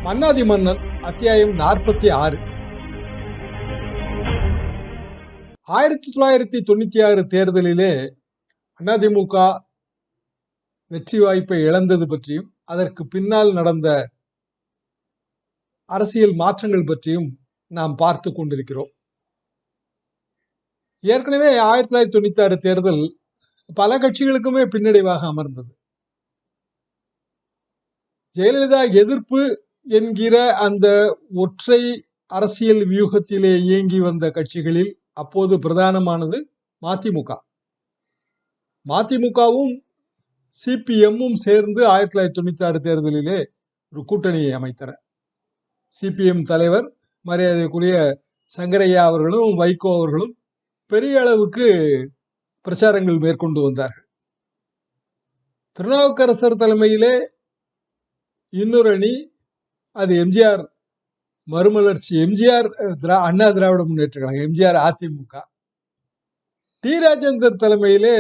மன்னாதி மன்னன் அத்தியாயம் 46. 1996 தேர்தலிலே அதிமுக வெற்றி வாய்ப்பை இழந்தது பற்றியும் அதற்கு பின்னால் நடந்த அரசியல் மாற்றங்கள் பற்றியும் நாம் பார்த்து கொண்டிருக்கிறோம். ஏற்கனவே 1996 தேர்தல் பல கட்சிகளுக்குமே பின்னடைவாக அமர்ந்தது. ஜெயலலிதா எதிர்ப்பு என்கிற அந்த ஒற்றை அரசியல் வியூகத்திலே இயங்கி வந்த கட்சிகளில் அப்போது பிரதானமானது மதிமுக. மதிமுகவும் சிபிஎம்மும் சேர்ந்து 1996 தேர்தலிலே ஒரு கூட்டணியை அமைத்தன. சிபிஎம் தலைவர் மரியாதைக்குரிய சங்கரையா அவர்களும் வைகோ அவர்களும் பெரிய அளவுக்கு பிரச்சாரங்கள் மேற்கொண்டு வந்தார்கள். திருநாவுக்கரசர் தலைமையிலே இன்னொரு அணி, அது எம்ஜிஆர் மறுமலர்ச்சி, எம்ஜிஆர் அண்ணா திராவிட முன்னேற்ற கழகம், எம்ஜிஆர் அதிமுக. டி ராஜேந்தர் தலைமையிலே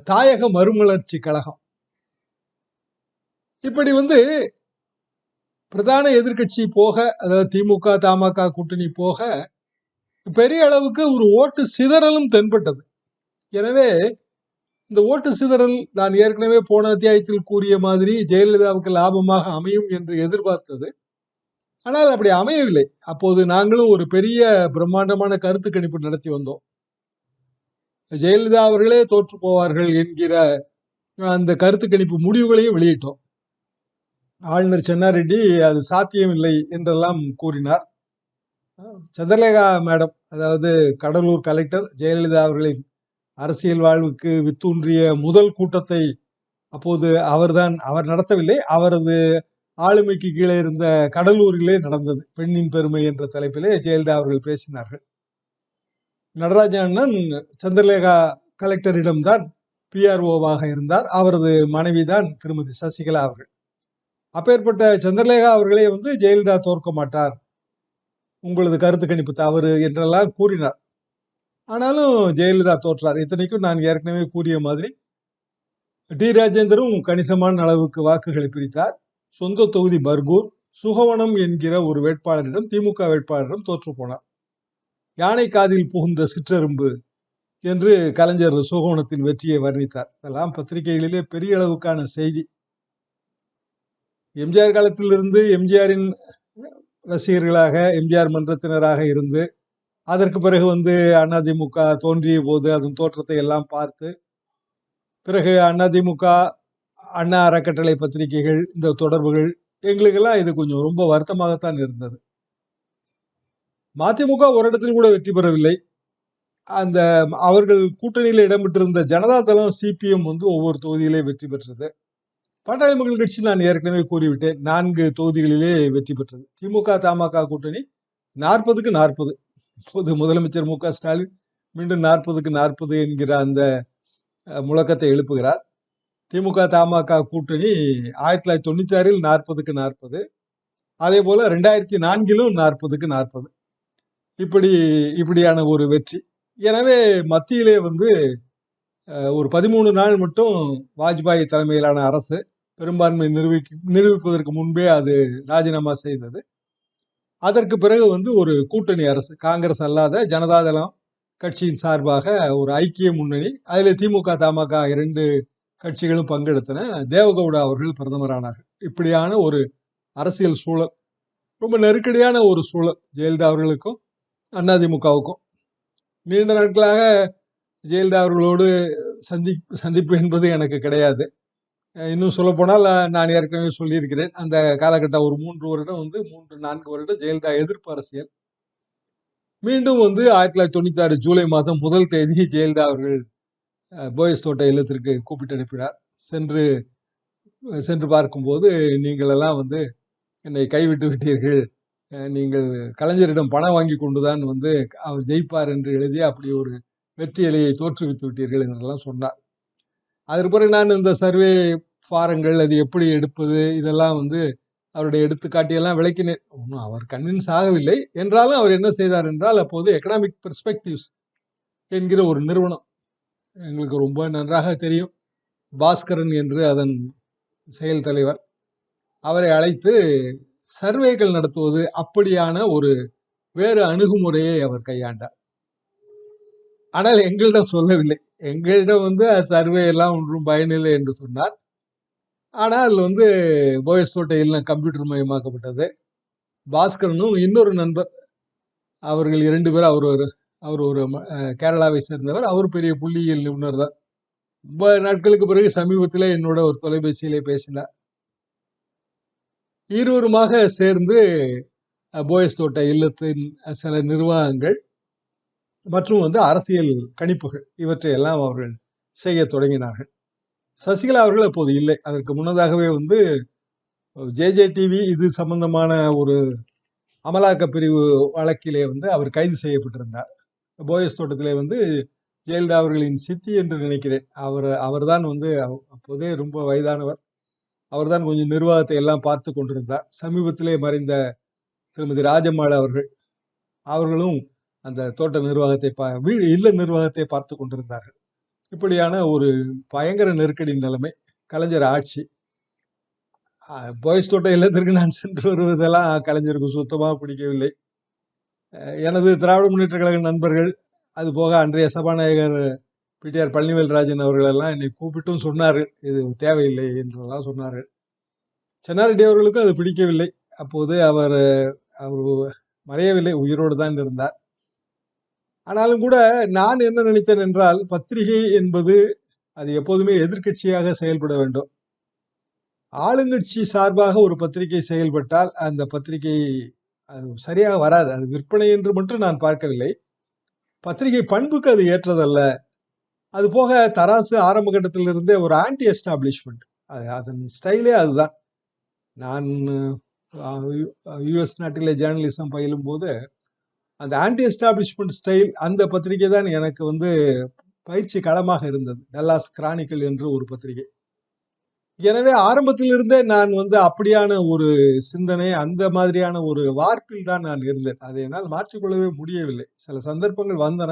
தாயக மறுமலர்ச்சி கழகம். இப்படி பிரதான எதிர்கட்சி போக, அதாவது திமுக தமாக கூட்டணி போக பெரிய அளவுக்கு ஒரு ஓட்டு சிதறலும் தென்பட்டது. எனவே இந்த ஓட்டு சிதறல் நான் ஏற்கனவே போன அத்தியாயத்தில் கூறிய மாதிரி ஜெயலலிதாவுக்கு லாபமாக அமையும் என்று எதிர்பார்த்தது. ஆனால் அப்படி அமையவில்லை. அப்போது நாங்களும் ஒரு பெரிய பிரம்மாண்டமான கருத்து கணிப்பு நடத்தி வந்தோம். ஜெயலலிதா அவர்களே தோற்று போவார்கள் என்கிற அந்த கருத்து கணிப்பு முடிவுகளையும் வெளியிட்டோம். ஆளுநர் சென்னாரெட்டி அது சாத்தியம் இல்லை என்றெல்லாம் கூறினார். சந்திரலேகா மேடம், அதாவது கடலூர் கலெக்டர், ஜெயலலிதா அவர்களின் அரசியல் வாழ்வுக்கு வித்தூன்றிய முதல் கூட்டத்தை அப்போது அவர் நடத்தவில்லை, அவரது ஆளுமைக்கு கீழே இருந்த கடலூரிலே நடந்தது. பெண்ணின் பெருமை என்ற தலைப்பிலே ஜெயலலிதா அவர்கள் பேசினார்கள். நடராஜன் அண்ணன் சந்திரலேகா கலெக்டரிடம்தான் பிஆர்ஓவாக இருந்தார். அவரது மனைவிதான் திருமதி சசிகலா அவர்கள். அப்பேற்பட்ட சந்திரலேகா அவர்களே ஜெயலலிதா தோற்க மாட்டார், உங்களது கருத்து கணிப்பு தவறு என்றெல்லாம் கூறினார். ஆனாலும் ஜெயலலிதா தோற்றார். இத்தனைக்கும் நான் ஏற்கனவே கூறிய மாதிரி டி ராஜேந்தரும் கணிசமான அளவுக்கு வாக்குகளை பிரித்தார். சொந்த தொகுதி பர்கூர், சுகவனம் என்கிற ஒரு வேட்பாளரிடம், திமுக வேட்பாளரிடம் தோற்று போனார். யானை காதில் புகுந்த சிற்றெரும்பு என்று கலைஞர் சுகவனத்தின் வெற்றியை வர்ணித்தார். இதெல்லாம் பத்திரிகைகளிலே பெரிய அளவுக்கான செய்தி. எம்ஜிஆர் காலத்திலிருந்து எம்ஜிஆரின் ரசிகர்களாக, எம்ஜிஆர் மன்றத்தினராக இருந்து, அதற்கு பிறகு அதிமுக தோன்றிய போது அதன் தோற்றத்தை எல்லாம் பார்த்து, பிறகு அதிமுக அண்ணா அறக்கட்டளை பத்திரிகைகள், இந்த தொடர்புகள், எங்களுக்கெல்லாம் இது கொஞ்சம் ரொம்ப வருத்தமாகத்தான் இருந்தது. மதிமுக ஒரு இடத்தில் கூட வெற்றி பெறவில்லை. அந்த அவர்கள் கூட்டணியில் இடம்பெற்றிருந்த ஜனதாதளம், சிபிஎம் ஒவ்வொரு தொகுதியிலே வெற்றி பெற்றது. பாட்டாளி மக்கள் கட்சி நான் ஏற்கனவே கூறிவிட்டேன், 4 தொகுதிகளிலே வெற்றி பெற்றது. திமுக தமாக கூட்டணி 40க்கு 40. இப்போது முதலமைச்சர் மு க ஸ்டாலின் மீண்டும் 40க்கு 40 என்கிற அந்த முழக்கத்தை எழுப்புகிறார். திமுக தமாக கூட்டணி 1996 40க்கு 40, அதே போல 2004 40க்கு 40. இப்படியான ஒரு வெற்றி. எனவே மத்தியிலே ஒரு 13 நாள் மட்டும் வாஜ்பாய் தலைமையிலான அரசு பெரும்பான்மை நிரூபிப்பதற்கு முன்பே அது ராஜினாமா செய்தது. அதற்கு பிறகு ஒரு கூட்டணி அரசு, காங்கிரஸ் அல்லாத ஜனதாதளம் கட்சியின் சார்பாக ஒரு ஐக்கிய முன்னணி, அதில் திமுக தமாக 2 கட்சிகளும் பங்கெடுத்தன. தேவகவுடா அவர்கள் பிரதமரானார்கள். இப்படியான ஒரு அரசியல் சூழல், ரொம்ப நெருக்கடியான ஒரு சூழல் ஜெயலலிதா அவர்களுக்கும் அதிமுகவுக்கும். நீண்ட நாட்களாக ஜெயலலிதா அவர்களோடு சந்திப்பு என்பது எனக்கு கிடையாது. இன்னும் சொல்ல போனால் நான் ஏற்கனவே சொல்லியிருக்கிறேன், அந்த காலகட்டம் ஒரு 3 வருடம் 3-4 வருடம் ஜெயலலிதா எதிர்ப்பு அரசியல். மீண்டும் 1996 ஜூலை மாதம் 1 தேதி ஜெயலலிதா அவர்கள் போயஸ் தோட்ட இல்லத்திற்கு கூப்பிட்டு அனுப்பினார். சென்று பார்க்கும்போது, நீங்கள் எல்லாம் என்னை கைவிட்டு விட்டீர்கள், நீங்கள் கலைஞரிடம் பணம் வாங்கி கொண்டுதான் அவர் ஜெயிப்பார் என்று எழுதி அப்படி ஒரு வெற்றி இலையை தோற்றுவித்து விட்டீர்கள் என்றெல்லாம் சொன்னார். அதற்கு பிறகு நான் இந்த சர்வே ஃபாரங்கள், அது எப்படி எடுப்பது, இதெல்லாம் அவருடைய எடுத்துக்காட்டியெல்லாம் விளக்கினேன். ஒன்றும் அவர் கன்வின்ஸ் ஆகவில்லை. என்றாலும் அவர் என்ன செய்தார் என்றால், அப்போது எக்கனாமிக் பெர்ஸ்பெக்டிவ்ஸ் என்கிற ஒரு நிறுவனம், எங்களுக்கு ரொம்ப நன்றாக தெரியும், பாஸ்கரன் என்று அதன் செயல் தலைவர், அவரை அழைத்து சர்வேகள் நடத்துவது அப்படியான ஒரு வேறு அணுகுமுறையை அவர் கையாண்டார். ஆனால் எங்களிடம் சொல்லவில்லை. எங்களிடம் சர்வே எல்லாம் ஒன்றும் பயனில்லை என்று சொன்னார். ஆனால் போயஸ் தோட்ட இல்லம் கம்ப்யூட்டர் மயமாக்கப்பட்டது. பாஸ்கரனும் இன்னொரு நண்பர், அவர்கள் 2 பேர், அவர் ஒரு கேரளாவை சேர்ந்தவர், அவர் பெரிய புள்ளியியல் நிபுணர் தான். ரொம்ப நாட்களுக்கு பிறகு சமீபத்திலே என்னோட ஒரு தொலைபேசியிலே பேசினார். இருவருமாக சேர்ந்து போயஸ் தோட்ட இல்லத்தின் சில நிர்வாகங்கள் மற்றும் அரசியல் கணிப்புகள் இவற்றையெல்லாம் அவர்கள் செய்ய தொடங்கினார்கள். சசிகலா அவர்கள் அப்போது இல்லை. அதற்கு முன்னதாகவே ஜே டிவி இது சம்பந்தமான ஒரு அமலாக்க பிரிவு வழக்கிலே அவர் கைது செய்யப்பட்டிருந்தார். போயஸ் தோட்டத்திலே ஜெயலலிதா அவர்களின் சித்தி என்று நினைக்கிறேன். அவர்தான் அப்போதே ரொம்ப வயதானவர். அவர்தான் கொஞ்சம் நிர்வாகத்தை எல்லாம் பார்த்து கொண்டிருந்தார். சமீபத்திலே மறைந்த திருமதி ராஜம்மாள் அவர்களும் அந்த தோட்ட நிர்வாகத்தை இல்ல நிர்வாகத்தை பார்த்து கொண்டிருந்தார்கள். இப்படியான ஒரு பயங்கர நெருக்கடி நிலைமை. கலைஞர் ஆட்சி. போயஸ் தோட்ட இல்லத்திற்கு நான் சென்று வருவதெல்லாம் கலைஞருக்கு சுத்தமாக பிடிக்கவில்லை. எனது திராவிட முன்னேற்ற கழக நண்பர்கள், அது போக அன்றைய சபாநாயகர் பிடிஆர் பழனிவேல்ராஜன் அவர்கள் எல்லாம் என்னை கூப்பிட்டும் சொன்னார்கள், இது தேவையில்லை என்றெல்லாம் சொன்னார்கள். சென்னாரெட்டி அவர்களுக்கும் அது பிடிக்கவில்லை. அப்போது அவர் மறையவில்லை, உயிரோடு தான் இருந்தார். ஆனாலும் கூட நான் என்ன நினைத்தேன் என்றால், பத்திரிகை என்பது அது எப்போதுமே எதிர்க்கட்சியாக செயல்பட வேண்டும். ஆளுங்கட்சி சார்பாக ஒரு பத்திரிகை செயல்பட்டால் அந்த பத்திரிகை அது சரியாக வராது. அது விற்பனை என்று மட்டும் நான் பார்க்கவில்லை. பத்திரிகை பண்புக்கு அது ஏற்றதல்ல. அது போக தராசு ஆரம்ப கட்டத்திலிருந்தே ஒரு ஆன்டி எஸ்டாப்ளிஷ்மெண்ட், அதன் ஸ்டைலே அதுதான். நான் யுஎஸ் நாட்டிலே ஜேர்னலிசம் பயிலும் போது அந்த ஆன்டி எஸ்டாப்ளிஷ்மெண்ட் ஸ்டைல் அந்த பத்திரிகை தான் எனக்கு பயிற்சி களமாக இருந்தது. டல்லாஸ் கிரானிக்கல் என்று ஒரு பத்திரிகை. எனவே ஆரம்பத்திலிருந்தே நான் அப்படியான ஒரு சிந்தனை, அந்த மாதிரியான ஒரு வார்ப்பில் தான் நான் இருந்தேன். அதை என்னால் மாற்றிக்கொள்ளவே முடியவில்லை. சில சந்தர்ப்பங்கள் வந்தன,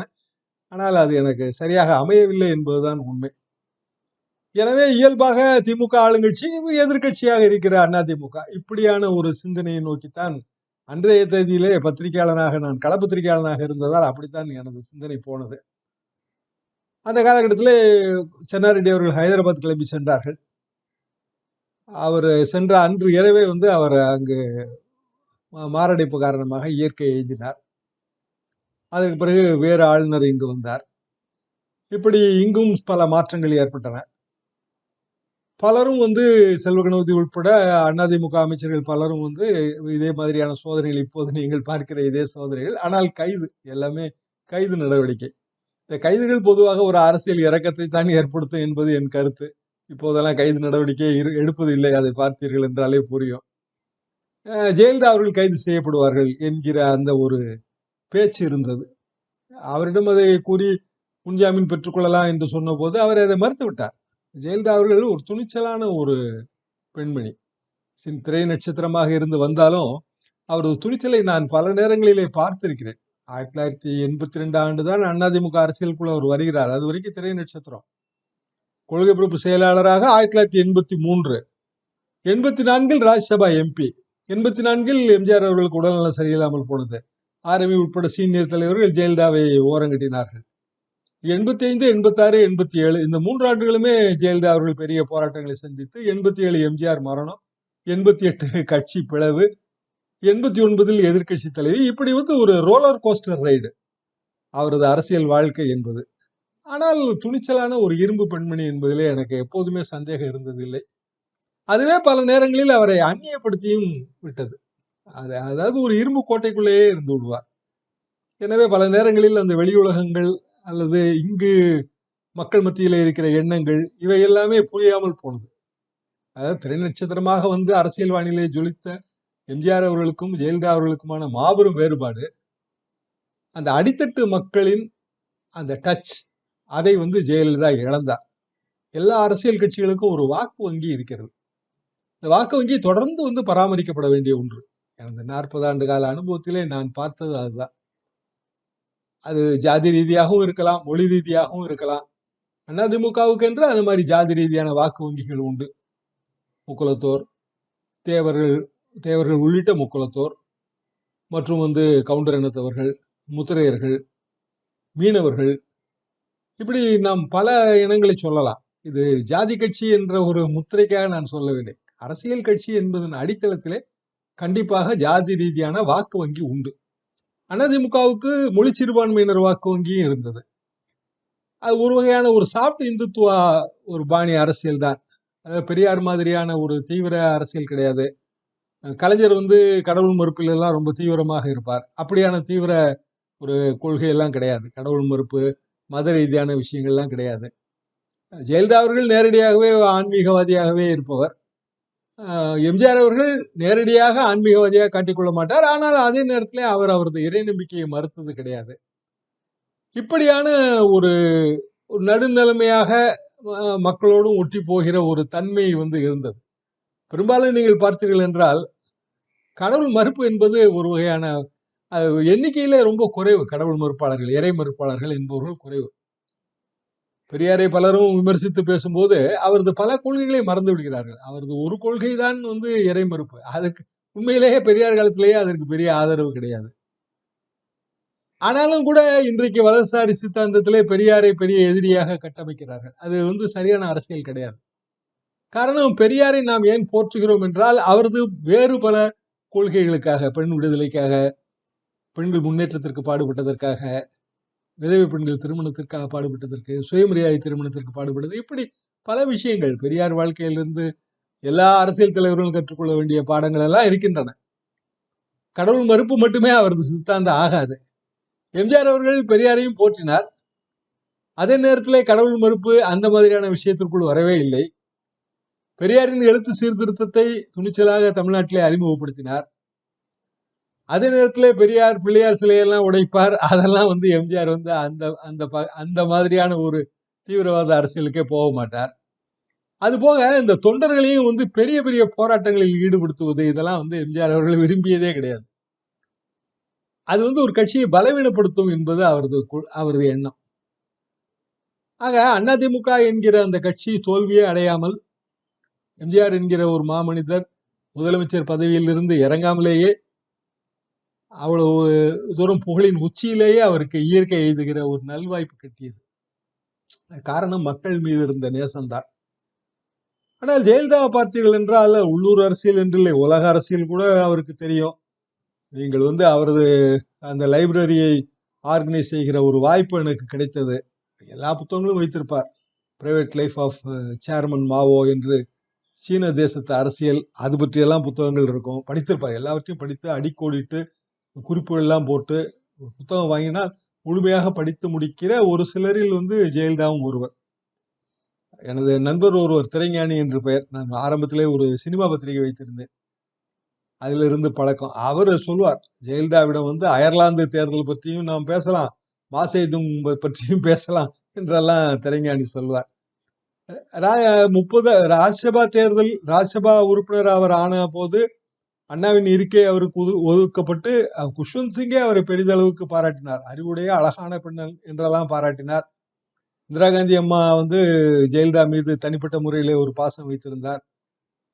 ஆனால் அது எனக்கு சரியாக அமையவில்லை என்பதுதான் உண்மை. எனவே இயல்பாக திமுக ஆளுங்கட்சி, எதிர்கட்சியாக இருக்கிற அதிமுக இப்படியான ஒரு சிந்தனையை நோக்கித்தான் அன்றைய தேதியிலே பத்திரிகையாளனாக, நான் கள பத்திரிகையாளனாக இருந்ததால் அப்படித்தான் எனது சிந்தனை போனது. அந்த காலகட்டத்திலே சென்னாரெட்டி அவர்கள் ஹைதராபாத் கிளம்பி சென்றார்கள். அவர் சென்ற அன்று இரவே அவர் அங்கு மாரடைப்பு காரணமாக இயற்கை எய்தினார். அதற்கு பிறகு வேறு ஆளுநர் இங்கு வந்தார். இப்படி இங்கும் பல மாற்றங்கள் ஏற்பட்டன. பலரும் செல்வ கணபதி உட்பட அதிமுக அமைச்சர்கள் பலரும் இதே மாதிரியான சோதனைகள், இப்போது நீங்கள் பார்க்கிற இதே சோதனைகள், ஆனால் கைது, எல்லாமே கைது நடவடிக்கை. இந்த கைதுகள் பொதுவாக ஒரு அரசியல் இறக்கத்தை தான் ஏற்படுத்தும் என்பது என் கருத்து. இப்போதெல்லாம் கைது நடவடிக்கை எடுப்பதில்லை, அதை பார்த்தீர்கள் என்றாலே புரியும். ஜெயலலிதா அவர்கள் கைது செய்யப்படுவார்கள் என்கிற அந்த ஒரு பேச்சு இருந்தது. அவரிடம் அதை கூறி முன்ஜாமீன் பெற்றுக்கொள்ளலாம் என்று சொன்ன போது அவர் அதை மறுத்து விட்டார். ஜெயலலிதா அவர்கள் ஒரு துணிச்சலான ஒரு பெண்மணி, திரை நட்சத்திரமாக இருந்து வந்தாலும் அவரது துணிச்சலை நான் பல நேரங்களிலே பார்த்திருக்கிறேன். 1982 ஆண்டு தான் அதிமுக அரசியலுக்குள்ள அவர் வருகிறார். அது வரைக்கும் திரை நட்சத்திரம். கொள்கை பரப்பு செயலாளராக 1983, 84 ராஜ்யசபா எம்பி, 84 எம்ஜிஆர் அவர்களுக்கு உடல்நலம் சரியில்லாமல் போனது. ஆர்எம்ஐ உட்பட சீனியர் தலைவர்கள் ஜெயலலிதாவை ஓரங்கட்டினார்கள். 85, 86, 87 இந்த 3 ஆண்டுகளுமே ஜெயலலிதா அவர்கள் பெரிய போராட்டங்களை சந்தித்து, 87 எம்ஜிஆர் மரணம், 88 கட்சி பிளவு, 89 எதிர்கட்சி தலைவி, இப்படி ஒரு ரோலர் கோஸ்டர் ரைடு அவரது அரசியல் வாழ்க்கை என்பது. ஆனால் துணிச்சலான ஒரு இரும்பு பெண்மணி என்பதிலே எனக்கு எப்போதுமே சந்தேகம் இருந்ததில்லை. அதுவே பல நேரங்களில் அவரை அந்நியப்படுத்தியும் விட்டது. அதாவது ஒரு இரும்பு கோட்டைக்குள்ளேயே இருந்து விடுவார். எனவே பல நேரங்களில் அந்த வெளி உலகங்கள் அல்லது இங்கு மக்கள் மத்தியில் இருக்கிற எண்ணங்கள் இவை எல்லாமே புரியாமல் போனது. அதாவது திரை நட்சத்திரமாக அரசியல் வானிலை ஜொலித்த எம்ஜிஆர் அவர்களுக்கும் ஜெயலலிதா அவர்களுக்குமான மாபெரும் வேறுபாடு, அந்த அடித்தட்டு மக்களின் அந்த டச், அதை ஜெயலலிதா இழந்தார். எல்லா அரசியல் கட்சிகளுக்கும் ஒரு வாக்கு வங்கி இருக்கிறது. இந்த வாக்கு வங்கி தொடர்ந்து பராமரிக்கப்பட வேண்டிய ஒன்று. எனது 40 ஆண்டு கால அனுபவத்திலே நான் பார்த்தது அதுதான். அது ஜாதி ரீதியாகவும் இருக்கலாம், மொழி ரீதியாகவும் இருக்கலாம். அதிமுகவுக்கு என்று அந்த மாதிரி ஜாதி ரீதியான வாக்கு வங்கிகள் உண்டு. முக்குலத்தோர், தேவர்கள், தேவர்கள் உள்ளிட்ட முக்குலத்தோர் மற்றும் கவுண்டர் இனத்தவர்கள், முத்திரையர்கள், மீனவர்கள், இப்படி நாம் பல இனங்களை சொல்லலாம். இது ஜாதி கட்சி என்ற ஒரு முத்திரைக்காக நான் சொல்லவில்லை. அரசியல் கட்சி என்பதன் அடித்தளத்திலே கண்டிப்பாக ஜாதி ரீதியான வாக்கு வங்கி உண்டு. அதிமுகவுக்கு மொழி சிறுபான்மையினர் வாக்கு வங்கியும் இருந்தது. அது ஒரு வகையான ஒரு சாஃப்ட் இந்துத்துவா ஒரு பாணி அரசியல் தான். பெரியார் மாதிரியான ஒரு தீவிர அரசியல் கிடையாது. கலைஞர் கடவுள் மறுப்பில் எல்லாம் ரொம்ப தீவிரமாக இருப்பார். அப்படியான தீவிர ஒரு கொள்கை எல்லாம் கிடையாது. கடவுள் மறுப்பு, மத ரீதியான விஷயங்கள்லாம் கிடையாது. ஜெயலலிதா அவர்கள் நேரடியாகவே ஆன்மீகவாதியாகவே இருப்பவர். எம்ஜிஆர் அவர்கள் நேரடியாக ஆன்மீகவாதியாக காட்டிக்கொள்ள மாட்டார். ஆனால் அதே நேரத்தில் அவர் அவரது இறை நம்பிக்கையை மறுத்தது கிடையாது. இப்படியான ஒரு நடுநிலைமையாக மக்களோடும் ஒட்டி போகிற ஒரு தன்மை இருந்தது. பெரும்பாலும் நீங்கள் பார்த்தீர்கள் என்றால் கடவுள் மறுப்பு என்பது ஒரு வகையான எண்ணிக்கையில ரொம்ப குறைவு. கடவுள் மறுப்பாளர்கள், இறை மறுப்பாளர்கள் என்பவர்கள் குறைவு. பெரியாரை பலரும் விமர்சித்து பேசும்போது அவரது பல கொள்கைகளை மறந்து விடுகிறார்கள். அவரது ஒரு கொள்கை தான் இறை மறுப்பு. அதுக்கு உண்மையிலேயே பெரியார் காலத்திலேயே அதற்கு பெரிய ஆதரவு கிடையாது. ஆனாலும் கூட இன்றைக்கு வலதுசாரி சித்தாந்தத்திலே பெரியாரை பெரிய எதிரியாக கட்டமைக்கிறார்கள். அது சரியான அரசியல் கிடையாது. காரணம், பெரியாரை நாம் ஏன் போற்றுகிறோம் என்றால் அவரது வேறு பல கொள்கைகளுக்காக, பெண் விடுதலைக்காக, பெண்கள் முன்னேற்றத்திற்கு பாடுபட்டதற்காக, விதவை பெண்கள் திருமணத்திற்காக பாடுபட்டதற்கு, சுயமரியாதை திருமணத்திற்கு பாடுபட்டது, இப்படி பல விஷயங்கள் பெரியார் வாழ்க்கையிலிருந்து எல்லா அரசியல் தலைவர்களும் கற்றுக்கொள்ள வேண்டிய பாடங்கள் எல்லாம் இருக்கின்றன. கடவுள் மறுப்பு மட்டுமே அவரது சித்தாந்தம் ஆகாது. எம்ஜிஆர் அவர்கள் பெரியாரையும் போற்றினார். அதே நேரத்திலே கடவுள் மறுப்பு அந்த மாதிரியான விஷயத்திற்குள் வரவே இல்லை. பெரியாரின் எழுத்து சீர்திருத்தத்தை துணிச்சலாக தமிழ்நாட்டிலே அறிமுகப்படுத்தினார். அதே நேரத்திலே பெரியார் பிள்ளையார் சிலையெல்லாம் உடைப்பார். அதெல்லாம் எம்ஜிஆர் அந்த மாதிரியான ஒரு தீவிரவாத அரசியலுக்கே போக மாட்டார். அது போக இந்த தொண்டர்களையும் பெரிய பெரிய போராட்டங்களில் ஈடுபடுத்துவது, இதெல்லாம் எம்ஜிஆர் அவர்கள் விரும்பியதே கிடையாது. அது ஒரு கட்சியை பலவீனப்படுத்தும் என்பது அவரது எண்ணம். ஆக அதிமுக என்கிற அந்த கட்சி தோல்வியே அடையாமல், எம்ஜிஆர் என்கிற ஒரு மாமனிதர் முதலமைச்சர் பதவியில் இருந்து இறங்காமலேயே அவ்வளவு தூரம் புகழின் உச்சியிலேயே அவருக்கு இயற்கை எழுதுகிற ஒரு நல்வாய்ப்பு கிட்டியது. காரணம், மக்கள் மீது இருந்த நேசம்தான். ஆனால் ஜெயலலிதாவை பார்த்தீர்கள் என்றால் உள்ளூர் அரசியல் என்றில்லை, உலக அரசியல் கூட அவருக்கு தெரியும். நீங்கள் அவரது அந்த லைப்ரரியை ஆர்கனைஸ் செய்கிற ஒரு வாய்ப்பு எனக்கு கிடைத்தது. எல்லா புத்தகங்களும் வைத்திருப்பார். பிரைவேட் லைஃப் ஆஃப் சேர்மன் மாவோ என்று சீன தேசத்து அரசியல், அது பற்றியெல்லாம் புத்தகங்கள் இருக்கும். படித்திருப்பார். எல்லாவற்றையும் படித்து அடிக்கோடிட்டு குறிப்புகள் எல்லாம் போட்டு புத்தகம் வாங்கினால் முழுமையாக படித்து முடிக்கிற ஒரு சிலரில் ஜெயலலிதாவும் ஒருவர். எனது நண்பர் ஒருவர் திரைஞானி என்று பெயர். நான் ஆரம்பத்திலே ஒரு சினிமா பத்திரிகை வைத்திருந்தேன். அதுல இருந்து பழக்கம். அவர் சொல்வார், ஜெயலலிதாவிடம் அயர்லாந்து தேர்தல் பற்றியும் நாம் பேசலாம், மாசேதுங் பற்றியும் பேசலாம் என்றெல்லாம் திரைஞானி சொல்வார். 30 ராஜ்யசபா தேர்தல், ராஜ்யசபா உறுப்பினர் அவர் ஆன போது அண்ணாவின் இருக்கை அவருக்கு ஒதுக்கப்பட்டு குஷ்வந்த் சிங்கே அவரை பெரிதளவுக்கு பாராட்டினார். அறிவுடைய அழகான பெண்ணல் என்றெல்லாம் பாராட்டினார். இந்திரா காந்தி அம்மா ஜெயலலிதா மீது தனிப்பட்ட முறையிலே ஒரு பாசம் வைத்திருந்தார்.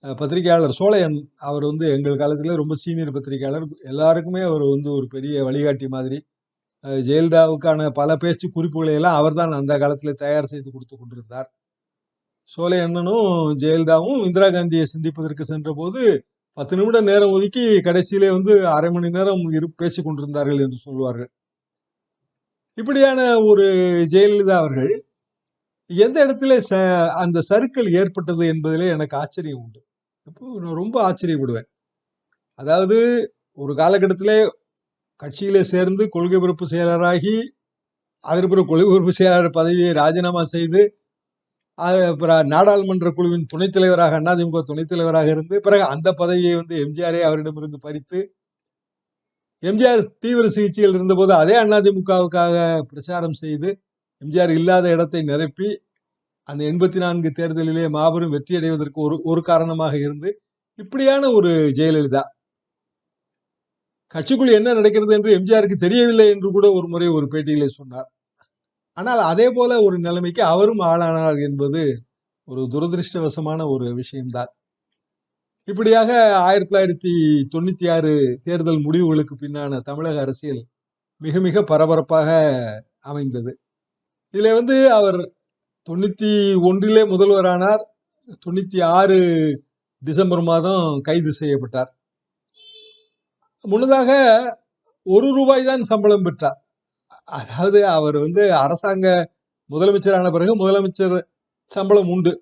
பத்திரிகையாளர் சோழையன் அவர் எங்கள் காலத்திலே ரொம்ப சீனியர் பத்திரிகையாளர். எல்லாருக்குமே அவர் ஒரு பெரிய வழிகாட்டி மாதிரி. ஜெயலலிதாவுக்கான பல பேச்சு குறிப்புகளை எல்லாம் அவர் தான் அந்த காலத்திலே தயார் செய்து கொடுத்து கொண்டிருந்தார். சோழையண்ணனும் ஜெயலலிதாவும் இந்திரா காந்தியை சந்திப்பதற்கு சென்ற போது 10 நிமிடம் நேரம் ஒதுக்கி கடைசியிலே அரை மணி நேரம் பேசிக் கொண்டிருந்தார்கள் என்று சொல்வார்கள். இப்படியான ஒரு ஜெயலலிதா அவர்கள் எந்த இடத்துல அந்த சறுக்கல் ஏற்பட்டது என்பதிலே எனக்கு ஆச்சரியம் உண்டு. நான் ரொம்ப ஆச்சரியப்படுவேன். அதாவது ஒரு காலகட்டத்திலே கட்சியிலே சேர்ந்து கொள்கை பரப்பு செயலராகி, அதற்கு பிறகு கொள்கை பரப்பு செயலாளர் பதவியை ராஜினாமா செய்து, நாடாளுமன்ற குழுவின் துணைத் தலைவராக, அதிமுக துணைத் தலைவராக இருந்து, பிறகு அந்த பதவியை எம்ஜிஆரே அவரிடமிருந்து பறித்து, எம்ஜிஆர் தீவிர சிகிச்சையில் இருந்தபோது அதே அதிமுகவுக்காக பிரச்சாரம் செய்து எம்ஜிஆர் இல்லாத இடத்தை நிரப்பி அந்த 84 தேர்தலிலே மாபெரும் வெற்றி அடைவதற்கு ஒரு காரணமாக இருந்து, இப்படியான ஒரு ஜெயலலிதா கட்சிக்குள் என்ன நடக்கிறது என்று எம்ஜிஆருக்கு தெரியவில்லை என்று கூட ஒரு முறை ஒரு பேட்டியிலே சொன்னார். ஆனால் அதே போல ஒரு நிலைமைக்கு அவரும் ஆளானார் என்பது ஒரு துரதிருஷ்டவசமான ஒரு விஷயம்தான். இப்படியாக 1996 தேர்தல் முடிவுகளுக்கு பின்னான தமிழக அரசியல் மிக மிக பரபரப்பாக அமைந்தது. இதுல அவர் 91 முதல்வரானார். 96 டிசம்பர் மாதம் கைது செய்யப்பட்டார். முன்னதாக ₹1 தான் சம்பளம் பெற்றார். அதாவது அவர் அரசாங்க முதலமைச்சரான பிறகு முதலமைச்சர் சம்பளம் உண்டு.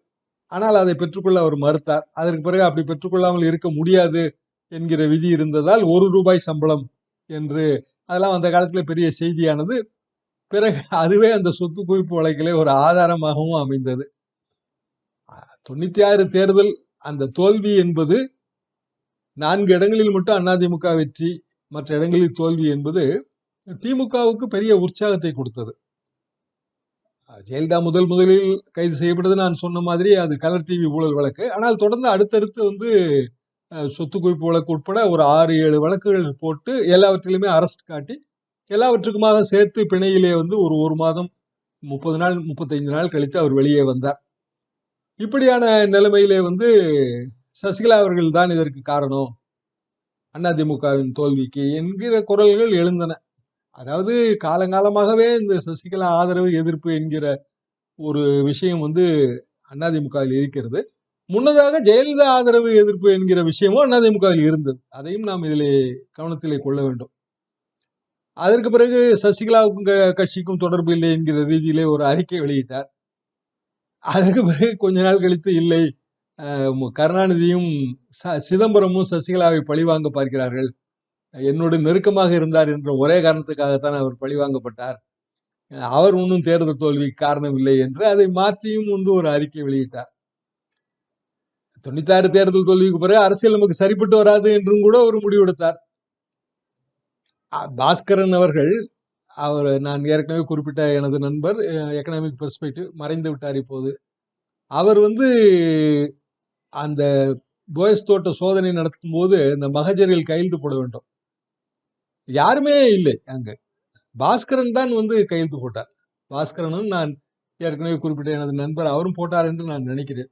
ஆனால் அதை பெற்றுக்கொள்ள அவர் மறுத்தார். அதற்கு பிறகு அப்படி பெற்றுக்கொள்ளாமல் இருக்க முடியாது என்கிற விதி இருந்ததால் ₹1 சம்பளம் என்று அதெல்லாம் அந்த காலத்துல பெரிய செய்தியானது. பிறகு அதுவே அந்த சொத்து குவிப்பு வழக்கிலே ஒரு ஆதாரமாகவும் அமைந்தது. 96 தேர்தல் அந்த தோல்வி என்பது 4 இடங்களில் மட்டும் அதிமுக வெற்றி, மற்ற இடங்களில் தோல்வி என்பது திமுகவுக்கு பெரிய உற்சாகத்தை கொடுத்தது. ஜெயலலிதா முதலில் கைது செய்யப்பட்டது நான் சொன்ன மாதிரி அது கலர் டிவி ஊழல் வழக்கு. ஆனால் தொடர்ந்து அடுத்தடுத்து சொத்து குவிப்பு வழக்கு உட்பட ஒரு 6-7 வழக்குகள் போட்டு எல்லாவற்றிலுமே அரெஸ்ட் காட்டி எல்லாவற்றுக்குமாக சேர்த்து பிணையிலே ஒரு மாதம் 30 நாள் 35 நாள் கழித்து அவர் வெளியே வந்தார். இப்படியான நிலைமையிலே சசிகலா அவர்கள் தான் இதற்கு காரணம் அதிமுகவின் தோல்விக்கு என்கிற குரல்கள் எழுந்தன. அதாவது காலங்காலமாகவே இந்த சசிகலா ஆதரவு எதிர்ப்பு என்கிற ஒரு விஷயம் அதிமுகவில் இருக்கிறது. முன்னதாக ஜெயலலிதா ஆதரவு எதிர்ப்பு என்கிற விஷயமும் அதிமுகவில் இருந்தது. அதையும் நாம் இதிலே கவனத்திலே கொள்ள வேண்டும். அதற்கு பிறகு சசிகலாவுக்கும் கட்சிக்கும் தொடர்பு இல்லை என்கிற ரீதியிலே ஒரு அறிக்கை வெளியிட்டார். அதற்கு பிறகு கொஞ்ச நாள் கழித்து இல்லை, கருணாநிதியும் சிதம்பரமும் சசிகலாவை பழிவாங்க பார்க்கிறார்கள், என்னோடு நெருக்கமாக இருந்தார் என்ற ஒரே காரணத்துக்காகத்தான் அவர் பழிவாங்கப்பட்டார், அவர் ஒன்றும் தேர்தல் தோல்விக்கு காரணம் இல்லை என்று அதை மாற்றியும் ஒரு அறிக்கை வெளியிட்டார். 96 தேர்தல் தோல்விக்கு பிறகு அரசியல் நமக்கு சரிப்பட்டு வராது என்றும் கூட ஒரு முடிவெடுத்தார். பாஸ்கரன் அவர்கள், அவர் நான் ஏற்கனவே குறிப்பிட்ட எனது நண்பர், எக்கனாமிக் பெர்ஸ்பெக்டிவ், மறைந்து விட்டார் இப்போது. அவர் அந்த போயஸ் தோட்ட சோதனை நடத்தும் போது இந்த மகஜரில் கையெழுத்து போட வேண்டும், யாருமே இல்லை அங்கு. பாஸ்கரன் தான் கையெழுத்து போட்டார். பாஸ்கரனும் நான் ஏற்கனவே குறிப்பிட்ட எனது நண்பர், அவரும் போட்டார் என்று நான் நினைக்கிறேன்.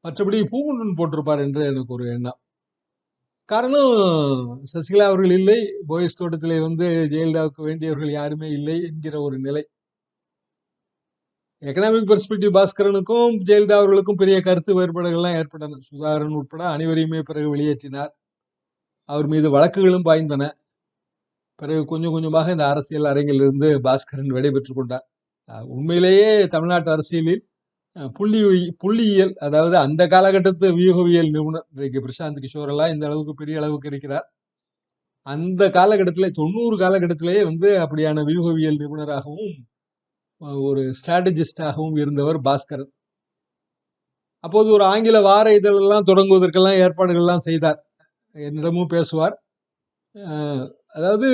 மற்றபடி பூங்குன்றன் போட்டிருப்பார் என்று எனக்கு ஒரு எண்ணம். காரணம், சசிகலா அவர்கள் இல்லை, போயஸ் தோட்டத்திலே ஜெயலலிதாவுக்கு வேண்டியவர்கள் யாருமே இல்லை என்கிற ஒரு நிலை. எக்கனாமிக் பெர்ஸ்பெக்டிவ் பாஸ்கரனுக்கும் ஜெயலலிதா அவர்களுக்கும் பெரிய கருத்து வேறுபாடுகள்லாம் ஏற்பட்டன. சுதாகரன் உட்பட அனைவரையுமே பிறகு வெளியேற்றினார். அவர் மீது வழக்குகளும் பாய்ந்தன. பிறகு கொஞ்சம் கொஞ்சமாக இந்த அரசியல் அரங்கிலிருந்து பாஸ்கரன் விடைபெற்றுக் கொண்டார். உண்மையிலேயே தமிழ்நாட்டு அரசியலில் புள்ளியியல், அதாவது அந்த காலகட்டத்து வியூகவியல் நிபுணர், இன்றைக்கு பிரசாந்த் கிஷோர் எல்லாம் இந்த அளவுக்கு பெரிய அளவுக்கு இருக்கிறார். அந்த காலகட்டத்திலே 90 காலகட்டத்திலேயே அப்படியான வியூகவியல் நிபுணராகவும் ஒரு ஸ்ட்ராட்டஜிஸ்டாகவும் இருந்தவர் பாஸ்கரன். அப்போது ஒரு ஆங்கில வார இதழெல்லாம் தொடங்குவதற்கெல்லாம் ஏற்பாடுகள்லாம் செய்தார். என்னிடமும் பேசுவார். அதாவது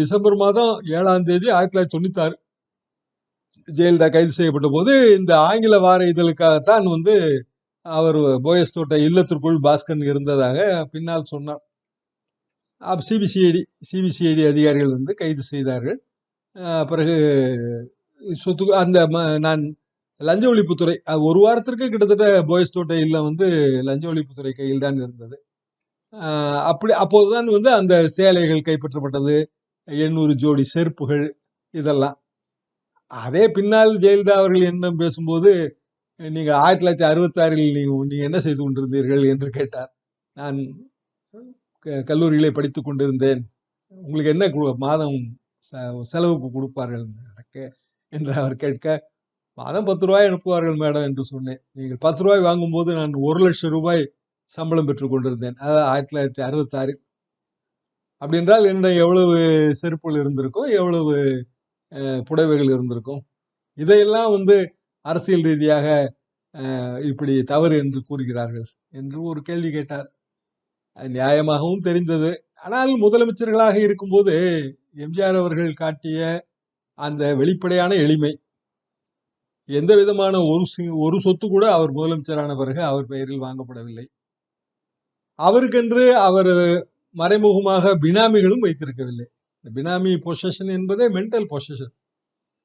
டிசம்பர் மாதம் 7ஆம் தேதி 1996 ஜெயலலிதா கைது செய்யப்பட்ட போது இந்த ஆங்கில வார இதழுக்காகத்தான் அவர் போயஸ் தோட்ட இல்லத்திற்குள் பாஸ்கரன் இருந்ததாக பின்னால் சொன்னார். சிபிசிஐடி அதிகாரிகள் கைது செய்தார்கள். பிறகு அந்த நான் லஞ்ச ஒழிப்புத்துறை ஒரு வாரத்திற்கு கிட்டத்தட்ட போயஸ் தோட்ட இல்லம் லஞ்ச ஒழிப்புத்துறை கையில் தான் இருந்தது. அப்போதுதான் அந்த சேலைகள் கைப்பற்றப்பட்டது, 800 ஜோடி செருப்புகள், இதெல்லாம். அதே பின்னால் ஜெயலலிதா அவர்கள் என்னிடம் பேசும்போது, நீங்கள் 1966 நீங்க என்ன செய்து கொண்டிருந்தீர்கள் என்று கேட்டார். நான் கல்லூரியிலே படித்துக் கொண்டிருந்தேன், உங்களுக்கு என்ன மாதம் செலவுக்கு கொடுப்பார்கள் என்று அவர் கேட்க, மாதம் 10 ரூபாய் அனுப்புவார்கள் மேடம் என்று சொன்னேன். நீங்கள் 10 ரூபாய் வாங்கும்போது நான் 1 லட்சம் ரூபாய் சம்பளம் பெற்றுக் கொண்டிருந்தேன், அதாவது 1966. அப்படி என்றால் என்னிடம் எவ்வளவு செருப்புகள் இருந்திருக்கும், எவ்வளவு புடவைகள் இருந்திருக்கும். இதையெல்லாம் அரசியல் ரீதியாக இப்படி தவறு என்று கூறுகிறார்கள் என்று ஒரு கேள்வி கேட்டார். அது நியாயமாகவும் தெரிந்தது. ஆனால் முதலமைச்சர்களாக இருக்கும்போது எம்ஜிஆர் அவர்கள் காட்டிய அந்த வெளிப்படையான எளிமை, எந்த விதமான ஒரு சொத்து கூட அவர் முதலமைச்சரான பிறகு அவர் பெயரில் வாங்கப்படவில்லை. அவருக்கென்று அவர் மறைமுகமாக பினாமிகளும் வைத்திருக்கவில்லை. பினாமி பொசஷன் என்பதே மென்டல் பொசஷன்.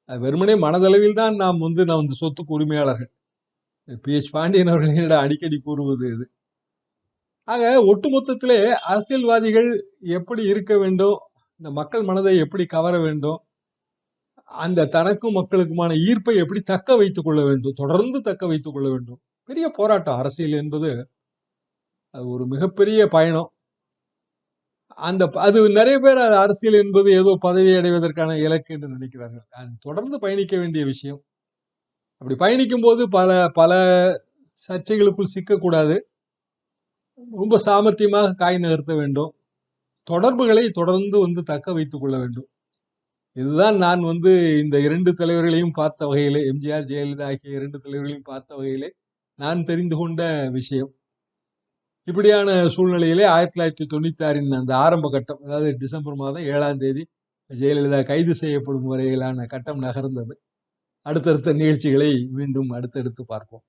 வெறுமனே மனதளவில் தான் நாம் நாம் சொத்துக்கு உரிமையாளர்கள். பி.எச். பாண்டியன் அவர்கள் அடிக்கடி கூறுவது இது. ஆக ஒட்டுமொத்தத்திலே அரசியல்வாதிகள் எப்படி இருக்க வேண்டும், இந்த மக்கள் மனதை எப்படி கவர வேண்டும், அந்த தனக்கும் மக்களுக்குமான ஈர்ப்பை எப்படி தக்க வைத்துக் கொள்ள வேண்டும், தொடர்ந்து தக்க வைத்துக் கொள்ள வேண்டும். பெரிய போராட்டம் அரசியல் என்பது. அது ஒரு மிகப்பெரிய பயணம். அது நிறைய பேர் அரசியல் என்பது ஏதோ பதவி அடைவதற்கான இலக்கு என்று நினைக்கிறார்கள். அது தொடர்ந்து பயணிக்க வேண்டிய விஷயம். அப்படி பயணிக்கும் போது பல பல சர்ச்சைகளுக்குள் சிக்கக்கூடாது. ரொம்ப சாமர்த்தியமாக காய் நகர்த்த வேண்டும். தொடர்புகளை தொடர்ந்து தக்க வைத்துக் கொள்ள வேண்டும். இதுதான் நான் இந்த 2 தலைவர்களையும் பார்த்த வகையிலே, எம்ஜிஆர், ஜெயலலிதா ஆகிய 2 தலைவர்களையும் பார்த்த வகையிலே நான் தெரிந்து கொண்ட விஷயம். இப்படியான சூழ்நிலையிலே 1996 அந்த ஆரம்ப கட்டம், அதாவது டிசம்பர் மாதம் 7ஆம் தேதி ஜெயலலிதா கைது செய்யப்படும் வரையிலான கட்டம் நகர்ந்தது. அடுத்தடுத்த நிகழ்ச்சிகளை மீண்டும் அடுத்தடுத்து பார்ப்போம்.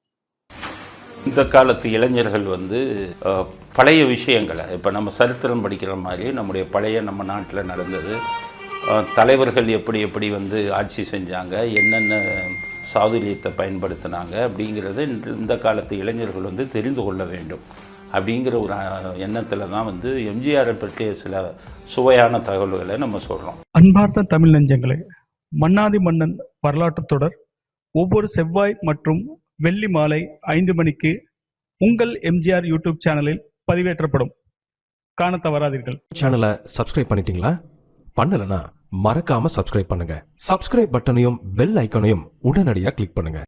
இந்த காலத்து இளைஞர்கள் பழைய விஷயங்களை, இப்போ நம்ம சரித்திரம் படிக்கிற மாதிரி நம்முடைய பழைய நம்ம நாட்டில் நடந்தது, தலைவர்கள் எப்படி எப்படி ஆட்சி செஞ்சாங்க, என்னென்ன சாதுரியத்தை பயன்படுத்தினாங்க அப்படிங்கிறத இந்த காலத்து இளைஞர்கள் தெரிந்து கொள்ள வேண்டும் அப்படிங்கிற ஒரு எண்ணத்தில் தான் எம்ஜிஆரை பற்றிய சில சுவையான தகவல்களை நம்ம சொல்கிறோம். அன்பார்ந்த தமிழ் நெஞ்சங்களே, மன்னாதி மன்னன் வரலாற்று தொடர் ஒவ்வொரு செவ்வாய் மற்றும் வெள்ளி மாலை 5 மணிக்கு உங்கள் எம்ஜிஆர் யூடியூப் சேனலில் பதிவேற்றப்படும். காண தவறாதீர்கள். சேனலை சப்ஸ்கிரைப் பண்ணிட்டீங்களா? பண்ணலனா மறக்காம சப்ஸ்கிரைப் பண்ணுங்க. சப்ஸ்கிரைப் பட்டனையும் பெல் ஐக்கானையும் உடனடியாக கிளிக் பண்ணுங்க.